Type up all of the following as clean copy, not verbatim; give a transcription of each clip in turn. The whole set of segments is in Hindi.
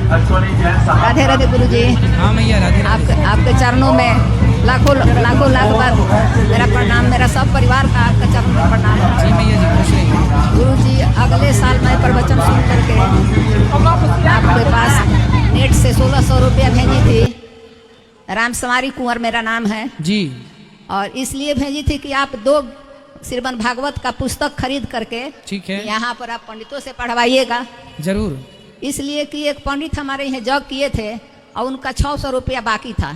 राधे राधे गुरु जी। हाँ मैया राधे राधे। आपके चरणों में लाखों लाखों लाख बार मेरा प्रणाम, मेरा सब परिवार का आपके चरणों में प्रणाम है। जी मैया जी खुश रहिए। गुरु जी अगले साल मैं प्रवचन सुन करके आपके पास नेट से 1600 रुपया भेजी थी। राम समारी कुंवर मेरा नाम है जी। और इसलिए भेजी थी कि आप 2 श्रीमद् भागवत का पुस्तक खरीद करके ठीक है यहाँ पर आप पंडितों से पढ़वाइएगा। जरूर। इसलिए कि एक पंडित हमारे यहाँ जग किए थे और उनका 600 रुपया बाकी था।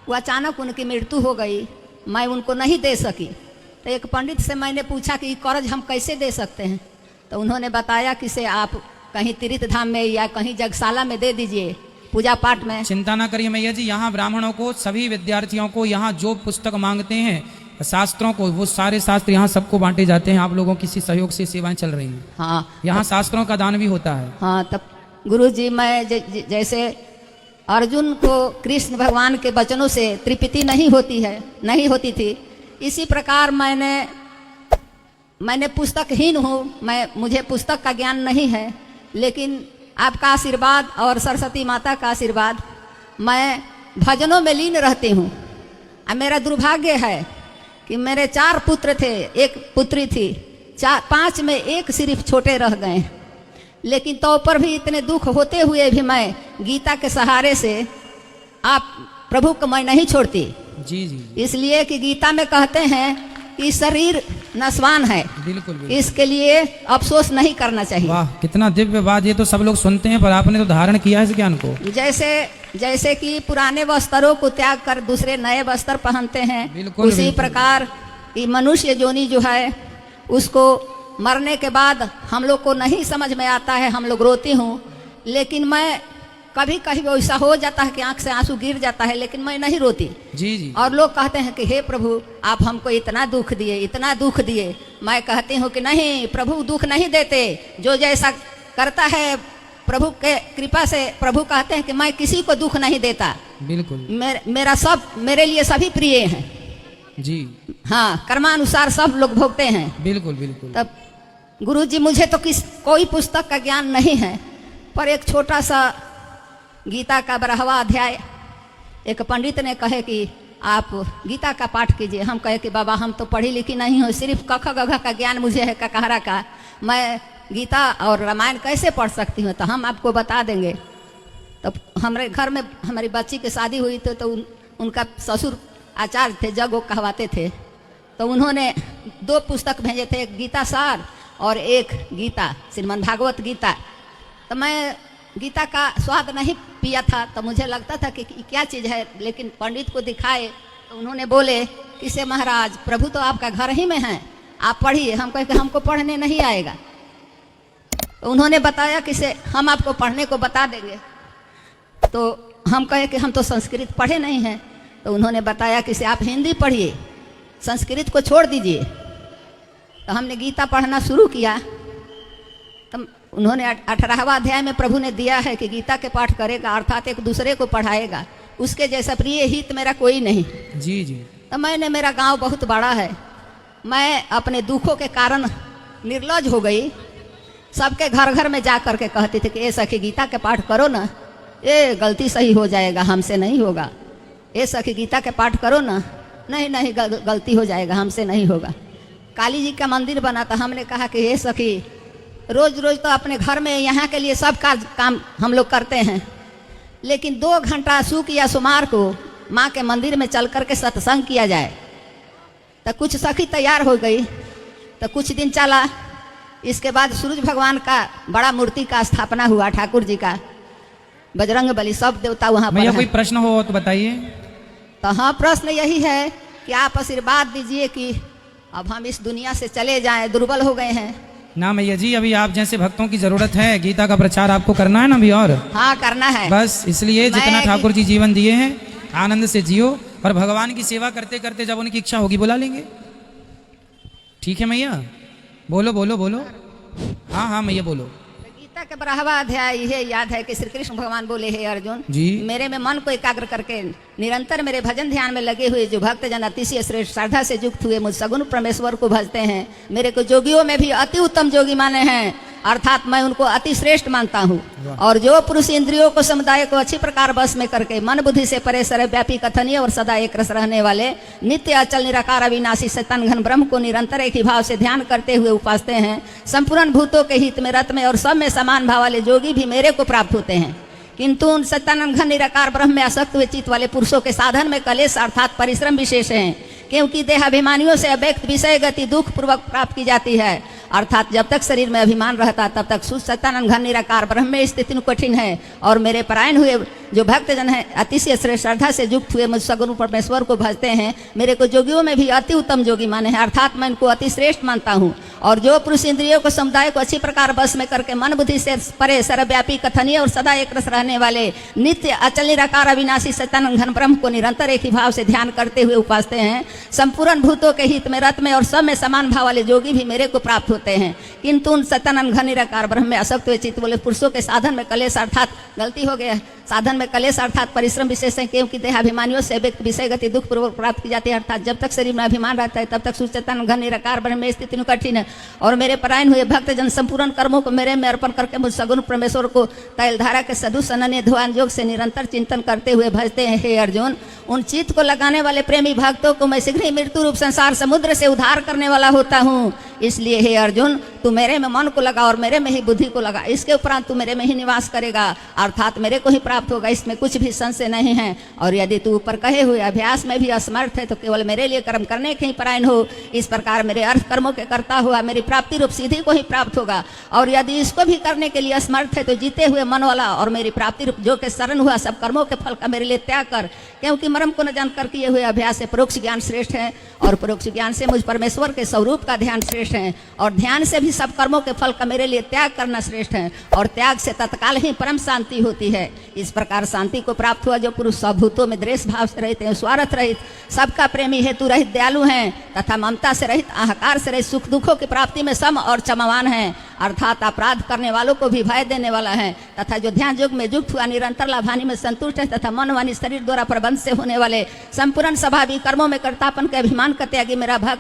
वो अचानक उनकी मृत्यु हो गई, मैं उनको नहीं दे सकी। तो एक पंडित से मैंने पूछा कि कर्ज हम कैसे दे सकते हैं, तो उन्होंने बताया कि से आप कहीं तीर्थ धाम में या कहीं जगशाला में दे दीजिए पूजा पाठ में। चिंता ना करिए मैया जी, यहाँ ब्राह्मणों को सभी विद्यार्थियों को यहाँ जो पुस्तक मांगते हैं शास्त्रों को, वो सारे शास्त्र यहाँ सबको बांटे जाते हैं। आप लोगों की सहयोग से सेवाएं चल रही हैं। हाँ यहाँ शास्त्रों का दान भी होता है। हाँ तब गुरु जी मैं जैसे अर्जुन को कृष्ण भगवान के वचनों से तृप्ति नहीं होती थी, इसी प्रकार मैंने पुस्तकहीन हूँ, मुझे पुस्तक का ज्ञान नहीं है, लेकिन आपका आशीर्वाद और सरस्वती माता का आशीर्वाद, मैं भजनों में लीन रहती हूँ। और मेरा दुर्भाग्य है कि मेरे 4 पुत्र थे, 1 पुत्री थी, 5 में 1 सिर्फ छोटे रह गए। लेकिन तो पर भी इतने दुख होते हुए भी मैं गीता के सहारे से आप प्रभु को मैं नहीं छोड़ती। जी जी। इसलिए कि गीता में कहते हैं कि शरीर नस्वान है, बिल्कुल, बिल्कुल। इसके लिए अफसोस नहीं करना चाहिए। वाह कितना दिव्य बात, ये तो सब लोग सुनते हैं पर आपने तो धारण किया है इस ज्ञान को। जैसे कि पुराने वस्त्रों को त्याग कर दूसरे नए वस्त्र पहनते हैं, बिल्कुल, उसी बिल्कुल। प्रकार कि मनुष्य जोनी जो है उसको मरने के बाद हम लोग को नहीं समझ में आता है, हम लोग रोती हूँ। लेकिन मैं कभी कभी ऐसा हो जाता है कि आंख से आंसू गिर जाता है, लेकिन मैं नहीं रोती। जी जी। और लोग कहते हैं कि हे प्रभु आप हमको इतना दुख दिए। मैं कहती हूँ कि नहीं, प्रभु दुख नहीं देते, जो जैसा करता है प्रभु के कृपा से। प्रभु कहते हैं कि मैं किसी को दुख नहीं देता, बिल्कुल। मेरे लिए सभी प्रिय हैं। जी हाँ, कर्मानुसार सब लोग भोगते हैं। बिल्कुल बिल्कुल। तब गुरु जी मुझे तो कोई पुस्तक का ज्ञान नहीं है, पर एक छोटा सा गीता का 12वां अध्याय एक पंडित ने कहे कि आप गीता का पाठ कीजिए। हम कहे कि बाबा हम तो पढ़ी लिखी नहीं हूँ, सिर्फ कख गघ का ज्ञान मुझे है, ककहरा का। मैं गीता और रामायण कैसे पढ़ सकती हूँ, तो हम आपको बता देंगे। तब हमारे घर में हमारी बच्ची की शादी हुई तो उनका ससुर आचार्य थे, जग वो कहवाते थे, तो उन्होंने 2 पुस्तक भेजे थे, एक गीता सार और एक गीता श्रीमद् भागवत गीता। तो मैं गीता का स्वाद नहीं पिया था, तो मुझे लगता था कि क्या चीज़ है, लेकिन पंडित को दिखाए तो उन्होंने बोले कि से महाराज प्रभु तो आपका घर ही में हैं, आप पढ़िए। हम कहे कि हमको पढ़ने नहीं आएगा। तो उन्होंने बताया कि से हम आपको पढ़ने को बता देंगे। तो हम कहे कि हम तो संस्कृत पढ़े नहीं हैं। तो उन्होंने बताया कि से आप हिंदी पढ़िए, संस्कृत को छोड़ दीजिए। तो हमने गीता पढ़ना शुरू किया। तब उन्होंने 18वां अध्याय में प्रभु ने दिया है कि गीता के पाठ करेगा, अर्थात एक दूसरे को पढ़ाएगा, उसके जैसा प्रिय हित मेरा कोई नहीं। जी जी। तो मेरा गांव बहुत बड़ा है, मैं अपने दुखों के कारण निर्लज हो गई। सबके घर घर में जा कर के कहती थी कि ये सखी गीता के पाठ करो ना, ये गलती सही हो जाएगा, हमसे नहीं होगा। ये सखी गीता के पाठ करो ना, नहीं गलती हो जाएगा, हमसे नहीं होगा। काली जी का मंदिर बना था, हमने कहा कि ये सखी रोज रोज तो अपने घर में यहाँ के लिए सब काम हम लोग करते हैं, लेकिन 2 घंटा शुक्र या सोमवार को माँ के मंदिर में चल कर के सत्संग किया जाए। तो कुछ सखी तैयार हो गई, तो कुछ दिन चला। इसके बाद सूरज भगवान का बड़ा मूर्ति का स्थापना हुआ, ठाकुर जी का, बजरंग बली, सब देवता वहाँ पर। कोई प्रश्न हो तो बताइए। तो हाँ, प्रश्न यही है कि आप आशीर्वाद दीजिए कि अब हम इस दुनिया से चले जाएं, दुर्बल हो गए हैं। ना मैया जी, अभी आप जैसे भक्तों की जरूरत है, गीता का प्रचार आपको करना है ना अभी, और हाँ करना है। बस इसलिए जितना ठाकुर जी जीवन दिए हैं आनंद से जियो, और भगवान की सेवा करते करते जब उनकी इच्छा होगी बुला लेंगे। ठीक है मैया, बोलो बोलो बोलो। हाँ हाँ मैया बोलो। गीता के 12वां अध्याय यह याद है कि श्री कृष्ण भगवान बोले, हे अर्जुन जी, मेरे में मन को एकाग्र करके निरंतर मेरे भजन ध्यान में लगे हुए जो भक्त जन अतिशय श्रेष्ठ श्रद्धा से युक्त हुए मुझ सगुण परमेश्वर को भजते हैं, मेरे को जोगियों में भी अति उत्तम जोगी माने हैं। अर्थात मैं उनको अति श्रेष्ठ मानता हूँ। और जो पुरुष इंद्रियों को समुदाय को अच्छी प्रकार बस में करके मन बुद्धि से परे सर्वव्यापी कथनीय और सदा एक रस रहने वाले नित्य अचल निराकार अविनाशी सत्तान घन ब्रह्म को निरंतर एक ही भाव से ध्यान करते हुए उपासते हैं, संपूर्ण भूतों के हित में रत में और सब में समान भाव वाले जोगी भी मेरे को प्राप्त होते हैं। किंतु उन सत्यानंद घन निराकार ब्रह्म में आसक्त हुए चित्त वाले पुरुषों के साधन में कलेश अर्थात परिश्रम विशेष हैं, क्योंकि देहाभिमानियों से अव्यक्त विषय गति दुख पूर्वक प्राप्त की जाती है। अर्थात जब तक शरीर में अभिमान रहता तब तक शुद्ध सत्यानंद घन निराकार ब्रह्म में स्थिति कठिन है। और मेरे परायण हुए जो भक्तजन हैं अतिशय श्रद्धा से युक्त हुए मुझ सगुरु परमेश्वर को भजते हैं, मेरे को जोगियों में भी अति उत्तम जोगी माने हैं, अर्थात मैं इनको अति श्रेष्ठ मानता हूँ। और जो पुरुष इंद्रियों को समुदाय को अच्छी प्रकार बस में करके मन बुद्धि से परे सर्वव्यापी कथनीय और सदा एक रस रहने वाले नित्य अचल निराकार अविनाशी सत्यानंद घन ब्रह्म को निरंतर एक ही भाव से ध्यान करते हुए उपासते हैं, संपूर्ण भूतों के हित में रत में और सब में समान भाव वाले जोगी भी मेरे को प्राप्त होते हैं। किंतु उन सत्यानंद घन निराकार ब्रह्म में आसक्त हुए चित्त वाले पुरुषों के साधन में कलेश अर्थात गलती हो गया, साधन में कलेश अर्थात परिश्रम विशेष है, क्योंकि देहाभिमानियों से व्यक्त विषय गति दुख पूर्वक प्राप्त की जाती है। अर्थात जब तक शरीर में अभिमान रहता है तब तक सुचेतन घन निराकार ब्रह्म में स्थिति कठिन है। और मेरे परायण हुए भक्तजन संपूर्ण कर्मों को मेरे में अर्पण करके मुझ सगुण परमेश्वर को तैलधारा के सदुष अनन्य ध्यान योग से निरंतर चिंतन करते हुए भजते हैं। हे अर्जुन, उन चित्त को लगाने वाले प्रेमी भक्तों को मैं शीघ्र ही मृत्यु रूप संसार समुद्र से उद्धार करने वाला होता हूँ। इसलिए हे अर्जुन, तू मेरे में मन को लगा और मेरे में ही बुद्धि को लगा, इसके उपरांत तू मेरे में ही निवास करेगा, अर्थात मेरे को ही प्राप्त होगा, इसमें कुछ भी संशय नहीं है। और यदि तू ऊपर कहे हुए अभ्यास में भी असमर्थ है तो केवल मेरे लिए कर्म करने के ही परायण हो। इस प्रकार मेरे अर्थ कर्मों के करता हुआ मेरी प्राप्ति रूप सीधी को ही प्राप्त होगा। और यदि इसको भी करने के लिए असमर्थ है तो जीते हुए मन वाला और मेरी प्राप्ति रूप जो के शरण हुआ सब कर्मों के फल का मेरे लिए त्याग कर, क्योंकि मर्म को न जानकर किए हुए अभ्यास से परोक्ष ज्ञान श्रेष्ठ है और परोक्ष ज्ञान से मुझ परमेश्वर के स्वरूप का ध्यान श्रेष्ठ है। और ध्यान से भी सब कर्मों के फल का मेरे लिए त्याग करना श्रेष्ठ है। और त्याग से तत्काल ही परम शांति होती है। इस प्रकार शांति को प्राप्त हुआ जो पुरुष सब भूतों में द्वेष भाव से रहित हैं, स्वार्थ रहित, सबका प्रेमी हेतु रहित दयालु हैं तथा ममता से रहित, अहंकार से रहित, सुख दुखों की प्राप्ति में सम और क्षमावान हैं, अर्थात अपराध करने वालों को भी भय देने वाला है, तथा जो ध्यान योग में युक्त हुआ निरंतर लाभानी में संतुष्ट है तथा मन वाणी शरीर द्वारा प्रबंध से होने वाले संपूर्ण स्वभावी कर्मों में कर्तापन के अभिमान का त्यागी मेरा भक्त